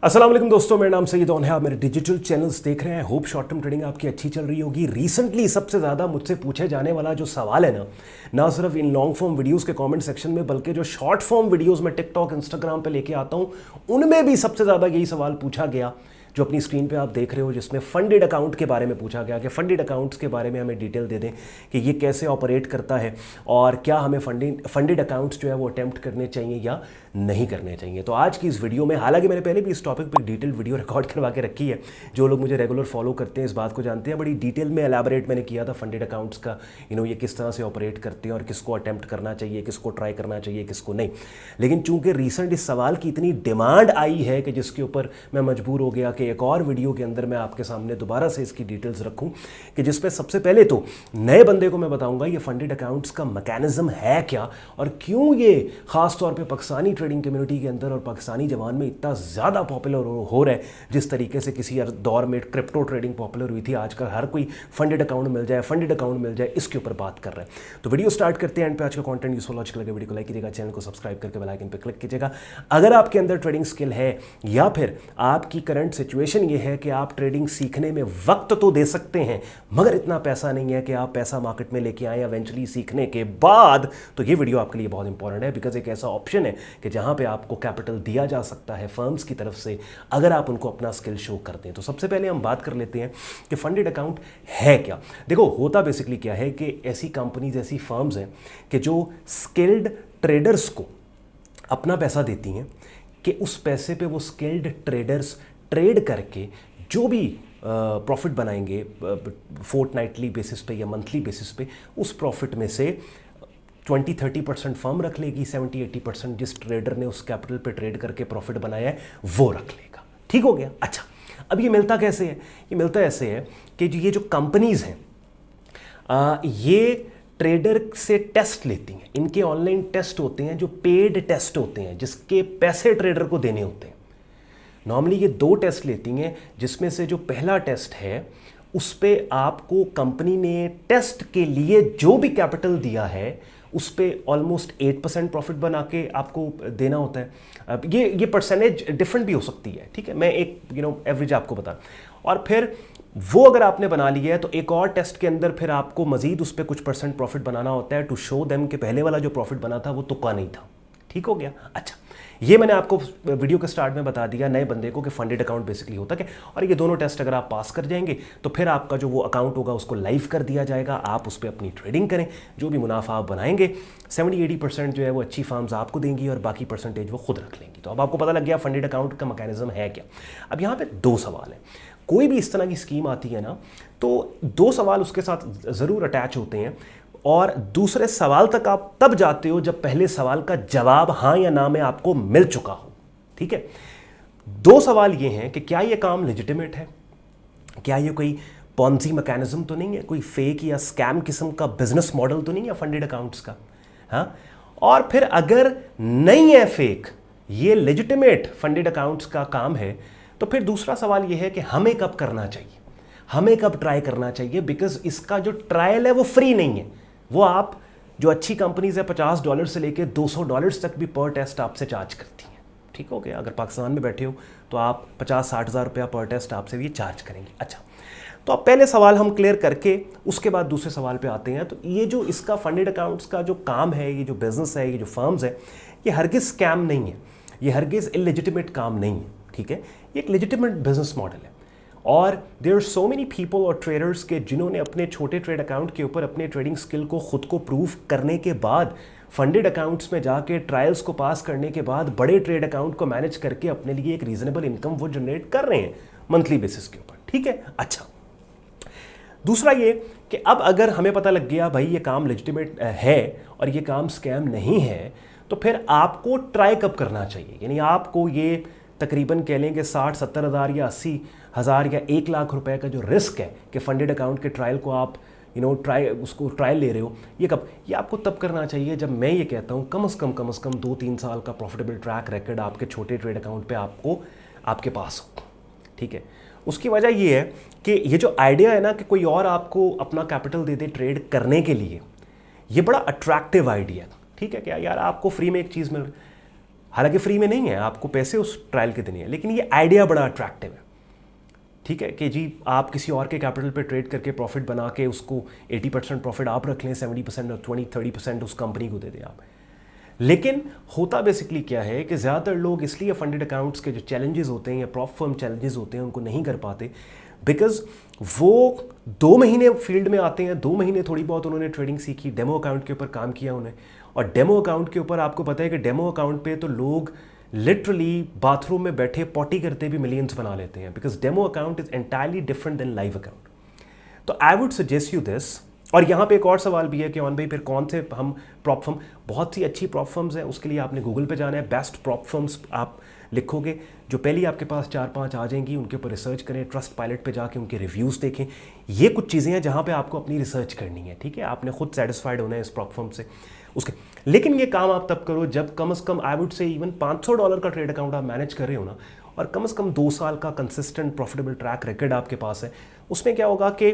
अस्सलाम वालेकुम दोस्तों, मेरा नाम सईद है। आप मेरे डिजिटल चैनल्स देख रहे हैं। होप शॉर्ट टर्म ट्रेडिंग आपकी अच्छी चल रही होगी। रिसेंटली सबसे ज़्यादा मुझसे पूछे जाने वाला जो सवाल है ना सिर्फ इन लॉन्ग फॉर्म वीडियोस के कमेंट सेक्शन में, बल्कि जो शॉर्ट फॉर्म वीडियोस में टिकटॉक इंस्टाग्राम पे लेके आता हूँ, उनमें भी सबसे ज़्यादा यही सवाल पूछा गया जो अपनी स्क्रीन पे आप देख रहे हो, जिसमें फंडेड अकाउंट के बारे में पूछा गया कि फंडेड अकाउंट्स के बारे में हमें डिटेल दे दें कि ये कैसे ऑपरेट करता है और क्या हमें फंडेड अकाउंट्स जो है वो अटेम्प्ट करने चाहिए या नहीं करने चाहिए। तो आज की इस वीडियो में, हालांकि मैंने पहले भी इस टॉपिक पर डिटेल वीडियो रिकॉर्ड करवा के रखी है, जो लोग मुझे रेगुलर फॉलो करते हैं इस बात को जानते हैं, बड़ी डिटेल में एलैबोरेट मैंने किया था फंडेड अकाउंट्स का, ये किस तरह से ऑपरेट करते हैं और किसको अटेम्प्ट करना चाहिए, किसको ट्राई करना चाहिए, किसको नहीं। लेकिन चूंकि रिसेंट इस सवाल की इतनी डिमांड आई है कि जिसके ऊपर मैं मजबूर हो गया कि एक और वीडियो के अंदर मैं आपके सामने दोबारा से इसकी डिटेल्स रखूं, कि जिसमें सबसे पहले तो नए बंदे को मैं बताऊंगा ये फंडेड अकाउंट्स का मैकेनिज्म है क्या और क्यों ये खास तौर पे पाकिस्तानी ट्रेडिंग कम्युनिटी के अंदर और पाकिस्तानी जवान में इतना ज़्यादा पॉपुलर हो रहा है। जिस तरीके से किसी दौर में क्रिप्टो ट्रेडिंग पॉपुलर हुई थी, आजकल हर कोई फंडेड अकाउंट मिल जाए, इसके ऊपर बात कर रहे हैं। तो वीडियो स्टार्ट करते हैं। एंड पे आज का कंटेंट यूजफुल अच्छा लगे वीडियो को लाइक कीजिएगा, चैनल को सब्सक्राइब करके बेल आइकन पे क्लिक कीजिएगा। अगर आपके अंदर ट्रेडिंग स्किल है या फिर आपकी करंट सिचुएशन ये है कि आप ट्रेडिंग सीखने में वक्त तो दे सकते हैं मगर इतना पैसा नहीं है कि आप पैसा मार्केट में लेके आए इवेंचुअली सीखने के बाद, तो ये वीडियो आपके लिए बहुत इंपॉर्टेंट है। बिकॉज एक ऐसा ऑप्शन है कि जहां पे आपको कैपिटल दिया जा सकता है फर्म्स की तरफ से अगर आप उनको अपना स्किल शो करते हैं। तो सबसे पहले हम बात कर लेते हैं कि फंडेड अकाउंट है क्या। देखो, होता बेसिकली क्या है कि ऐसी कंपनीज, ऐसी फर्म्स हैं कि जो स्किल्ड ट्रेडर्स को अपना पैसा देती हैं कि उस पैसे पे वो स्किल्ड ट्रेडर्स ट्रेड करके जो भी प्रॉफिट बनाएंगे फोर्टनाइटली बेसिस पे या मंथली बेसिस पे, उस प्रॉफिट में से 20-30% फर्म रख लेगी, 70-80% जिस ट्रेडर ने उस कैपिटल पे ट्रेड करके प्रॉफिट बनाया है वो रख लेगा। ठीक हो गया। अच्छा, अब ये मिलता कैसे है? ये मिलता ऐसे है कि ये जो कंपनीज हैं ये ट्रेडर से टेस्ट लेती हैं। इनके ऑनलाइन टेस्ट होते हैं जो पेड टेस्ट होते हैं, जिसके पैसे ट्रेडर को देने होते हैं। नॉर्मली ये 2 टेस्ट लेती हैं, जिसमें से जो पहला टेस्ट है उस पे आपको कंपनी ने टेस्ट के लिए जो भी कैपिटल दिया है उस पे ऑलमोस्ट 8% प्रॉफिट बना के आपको देना होता है। अब ये परसेंटेज डिफरेंट भी हो सकती है, ठीक है, मैं एक एवरेज आपको बता। और फिर वो अगर आपने बना लिया है तो एक और टेस्ट के अंदर फिर आपको मजीद उस पर कुछ % प्रॉफिट बनाना होता है टू शो देम कि पहले वाला जो प्रॉफिट बना था वो तुक्का नहीं था। ठीक हो गया। अच्छा, ये मैंने आपको वीडियो के स्टार्ट में बता दिया नए बंदे को कि फंडेड अकाउंट बेसिकली होता है। और ये दोनों टेस्ट अगर आप पास कर जाएंगे तो फिर आपका जो वो अकाउंट होगा उसको लाइव कर दिया जाएगा, आप उस पर अपनी ट्रेडिंग करें, जो भी मुनाफा आप बनाएंगे 70-80% जो है वो अच्छी फार्म्स आपको देंगी और बाकी परसेंटेज वो खुद रख लेंगी। तो अब आपको पता लग गया फंडेड अकाउंट का मैकेनिज्म है क्या। अब यहाँ पर 2 सवाल हैं। कोई भी इस तरह की स्कीम आती है ना तो 2 सवाल उसके साथ ज़रूर अटैच होते हैं और दूसरे सवाल तक आप तब जाते हो जब पहले सवाल का जवाब हाँ या ना में आपको मिल चुका हो। ठीक है, 2 सवाल ये हैं कि क्या ये काम लेजिटिमेट है, क्या ये कोई पॉन्जी मैकेनिज्म तो नहीं है, कोई फेक या स्कैम किस्म का बिजनेस मॉडल तो नहीं है फंडेड अकाउंट्स का। हाँ, और फिर अगर नहीं है फेक, ये लेजिटिमेट फंडेड अकाउंट्स का काम है, तो फिर दूसरा सवाल ये है कि हमें कब करना चाहिए, हमें कब ट्राई करना चाहिए। बिकॉज इसका जो ट्रायल है वो फ्री नहीं है, वो आप जो अच्छी कंपनीज है $50 से लेके $200 तक भी पर टेस्ट आपसे चार्ज करती हैं। ठीक हो गया। अगर पाकिस्तान में बैठे हो तो आप 50-60 हज़ार रुपया पर टेस्ट आपसे ये चार्ज करेंगे। अच्छा, तो अब पहले सवाल हम क्लियर करके उसके बाद दूसरे सवाल पे आते हैं। तो ये जो इसका फंडेड अकाउंट्स का जो काम है, ये जो बिजनेस है, ये जो फर्म्स है, ये हरगिज़ स्कैम नहीं है, ये हरगिज़ इलेजिटिमेट काम नहीं है। ठीक है, ये एक लेजिटिमेट बिजनेस मॉडल है। और there are so many people और ट्रेडर्स के जिन्होंने अपने छोटे ट्रेड अकाउंट के ऊपर अपने ट्रेडिंग स्किल को खुद को प्रूव करने के बाद फंडेड अकाउंट्स में जाके ट्रायल्स को पास करने के बाद बड़े ट्रेड अकाउंट को मैनेज करके अपने लिए एक रीजनेबल इनकम वो जनरेट कर रहे हैं मंथली बेसिस के ऊपर। ठीक है। अच्छा, दूसरा ये कि अब अगर हमें पता लग गया भाई ये काम लेजिटिमेट है और ये काम स्कैम नहीं है, तो फिर आपको ट्राई कब करना चाहिए। यानी आपको ये तकरीबन कह लेंगे 60-70 हज़ार या 80 हज़ार या 1 लाख रुपए का जो रिस्क है कि फंडेड अकाउंट के ट्रायल को आप ट्रायल ले रहे हो, ये कब, ये आपको तब करना चाहिए जब मैं ये कहता हूँ कम से कम 2-3 साल का प्रॉफिटेबल ट्रैक रिकॉर्ड आपके छोटे ट्रेड अकाउंट पे आपके पास हो। ठीक है, उसकी वजह ये है कि ये जो आइडिया है ना कि कोई और आपको अपना कैपिटल दे दे ट्रेड करने के लिए, ये बड़ा अट्रैक्टिव आइडिया है। ठीक है, क्या यार आपको फ्री में एक चीज़ मिल, हालांकि फ्री में नहीं है, आपको पैसे उस ट्रायल के देने हैं, लेकिन ये आइडिया बड़ा अट्रैक्टिव है। ठीक है कि जी आप किसी और के कैपिटल पे ट्रेड करके प्रॉफिट बना के उसको 80% प्रॉफिट आप रख लें, 70% और 20-30% उस कंपनी को दे दें आप। लेकिन होता बेसिकली क्या है कि ज़्यादातर लोग इसलिए फंडेड अकाउंट्स के जो चैलेंजेस होते हैं या प्रॉप फर्म चैलेंजेस होते हैं उनको नहीं कर पाते, बिकॉज वो 2 महीने फील्ड में आते हैं, 2 महीने थोड़ी बहुत उन्होंने ट्रेडिंग सीखी, डेमो अकाउंट के ऊपर काम किया उन्हें, और डेमो अकाउंट के ऊपर आपको पता है कि डेमो अकाउंट पे तो लोग लिटरली बाथरूम में बैठे पॉटी करते भी मिलियंस बना लेते हैं, because demo account is entirely different than live account. तो I would suggest you this. और यहाँ पे एक और सवाल भी है कि ऑन भाई फिर कौन से हम प्रॉप फर्म, बहुत सी अच्छी प्रॉप फर्म्स हैं, उसके लिए आपने गूगल पे जाना है, बेस्ट प्रॉप फर्म्स आप लिखोगे, जो पहले आपके पास 4-5 आ जाएंगी, उनके ऊपर रिसर्च करें, ट्रस्ट पायलट पे जाके उनके रिव्यूज़ देखें। ये कुछ चीज़ें हैं जहाँ पे आपको अपनी रिसर्च करनी है, ठीक है, आपने खुद सेटिस्फाइड होना है इस प्रॉप फर्म से उसके। लेकिन ये काम आप तब करो जब कम से कम आई वुड से इवन $500 का ट्रेड अकाउंट आप मैनेज कर रहे हो ना, और कम से कम 2 साल का कंसिस्टेंट प्रॉफिटेबल ट्रैक रिकॉर्ड आपके पास है। उसमें क्या होगा कि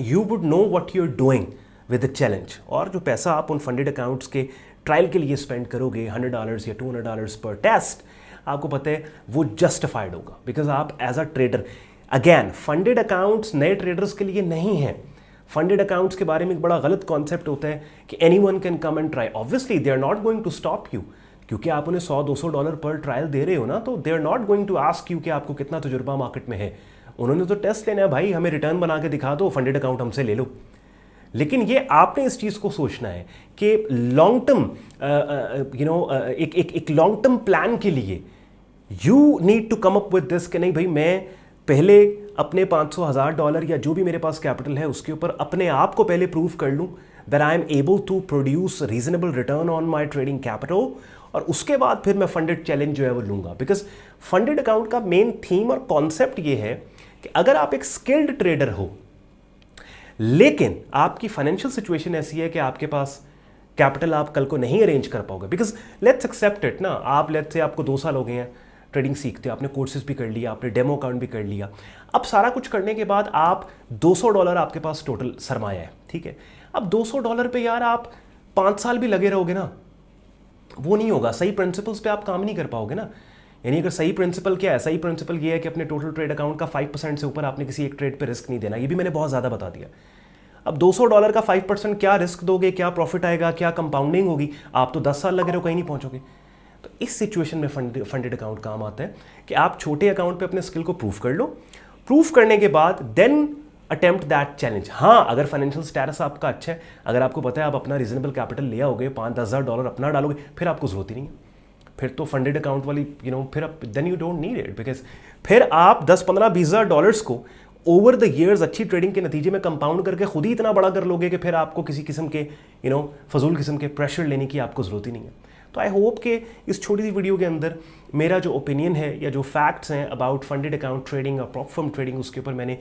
you would know what you are doing with the challenge, और जो पैसा आप उन फंडेड अकाउंट्स के ट्रायल के लिए स्पेंड करोगे $100 या $200 पर टेस्ट, आपको पता है वो जस्टिफाइड होगा, बिकॉज आप as a trader, again funded accounts नए ट्रेडर्स के लिए नहीं है। फंडेड अकाउंट्स के बारे में एक बड़ा गलत कॉन्सेप्ट होता है कि anyone can come and try. Obviously they are not going to stop you, क्योंकि आप उन्हें $100-200 पर ट्रायल दे रहे हो ना, तो they are not going to ask you कि आपको कितना तजुर्बा मार्केट में है। उन्होंने तो टेस्ट लेना है, भाई हमें रिटर्न बना के दिखा दो, फंडेड अकाउंट हमसे ले लो। लेकिन ये आपने इस चीज़ को सोचना है कि लॉन्ग टर्म एक लॉन्ग टर्म प्लान के लिए you need to come up with this कि नहीं भाई मैं पहले अपने $500,000 या जो भी मेरे पास कैपिटल है उसके ऊपर अपने आप को पहले प्रूव कर लूँ that I am able to produce reasonable return on my trading capital, और उसके बाद फिर मैं फंडेड चैलेंज जो है वो लूँगा। बिकॉज फंडेड अकाउंट का मेन थीम और कॉन्सेप्ट ये है कि अगर आप एक स्किल्ड ट्रेडर हो लेकिन आपकी फाइनेंशियल सिचुएशन ऐसी है कि आपके पास कैपिटल आप कल को नहीं अरेंज कर पाओगे, बिकॉज लेट्स एक्सेप्ट इट ना, आप लेट्स से आपको 2 साल हो गए हैं ट्रेडिंग सीखते हो, आपने कोर्सेज भी कर लिया, आपने डेमो अकाउंट भी कर लिया, अब सारा कुछ करने के बाद आप $200 आपके पास टोटल सरमाया है, ठीक है। अब $200 पे यार आप 5 साल भी लगे रहोगे ना, वो नहीं होगा, सही प्रिंसिपल्स पे आप काम नहीं कर पाओगे ना। यानी अगर सही प्रिंसिपल क्या है, सही प्रिंसिपल ये है कि अपने टोटल ट्रेड अकाउंट का 5% से ऊपर आपने किसी एक ट्रेड पे रिस्क नहीं देना। ये भी मैंने बहुत ज़्यादा बता दिया। अब $200 का 5% क्या रिस्क दोगे, क्या प्रॉफिट आएगा, क्या कंपाउंडिंग होगी, आप तो 10 साल लगे रहो कहीं नहीं पहुंचोगे। तो इस सिचुएशन में फंडेड अकाउंट काम आता है कि आप छोटे अकाउंट पे अपने स्किल को प्रूफ कर लो, प्रूफ करने के बाद देन अटेम्प्ट दैट चैलेंज। हाँ, अगर फाइनेंशियल स्टेटस आपका अच्छा है, अगर आपको पता है आप अपना रीजनेबल कैपिटल ले आओगे, $5-10 हज़ार अपना डालोगे, फिर आपको जरूरत ही नहीं है, फिर तो फंडेड अकाउंट वाली फिर आप then you don't need it, because फिर आप 10-15-20 हज़ार को ओवर द ईयर्स अच्छी ट्रेडिंग के नतीजे में कंपाउंड करके खुद ही इतना बड़ा कर लोगे कि फिर आपको किसी किस्म के फजूल किस्म के प्रेशर लेने की आपको ज़रूरत ही नहीं है। तो आई होप कि इस छोटी सी वीडियो के अंदर मेरा जो ओपिनियन है या जो फैक्ट्स हैं अबाउट फंडेड अकाउंट ट्रेडिंग और प्रॉप फर्म ट्रेडिंग, उसके ऊपर मैंने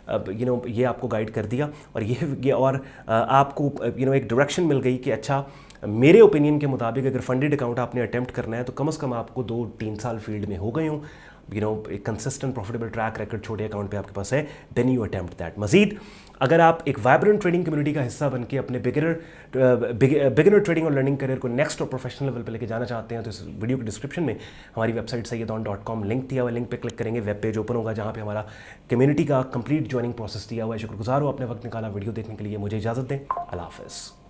ये आपको गाइड कर दिया, और ये और आपको एक डायरेक्शन मिल गई कि अच्छा मेरे ओपिनियन के मुताबिक अगर फंडेड अकाउंट आपने अटेम्प्ट करना है तो कम से कम आपको 2-3 साल फील्ड में हो गए हों, एक कंसिस्टेंट प्रॉफिटेबल ट्रैक रिकॉर्ड छोटे अकाउंट पे आपके पास है, देन यू अटेम्प्ट दैट। मजीद अगर आप एक वाइब्रेंट ट्रेडिंग कम्युनिटी का हिस्सा बन के अपने बिगिनर ट्रेडिंग और लर्निंग करियर को नेक्स्ट और प्रोफेशनल लेवल पे लेके जाना चाहते हैं, तो इस वीडियो के डिस्क्रिप्शन में हमारी वेबसाइट sayyedon.com लिंक दिया हुआ है, लिंक पे क्लिक करेंगे, वेब पेज ओपन होगा जहाँ पे हमारा कम्युनिटी का कंप्लीट ज्वाइनिंग प्रोसेस दिया हुआ है। शुक्रगुजार हूँ आपने वक्त निकाला वीडियो देखने के लिए, मुझे इजाज़त दें, अल्लाह हाफ़िज़।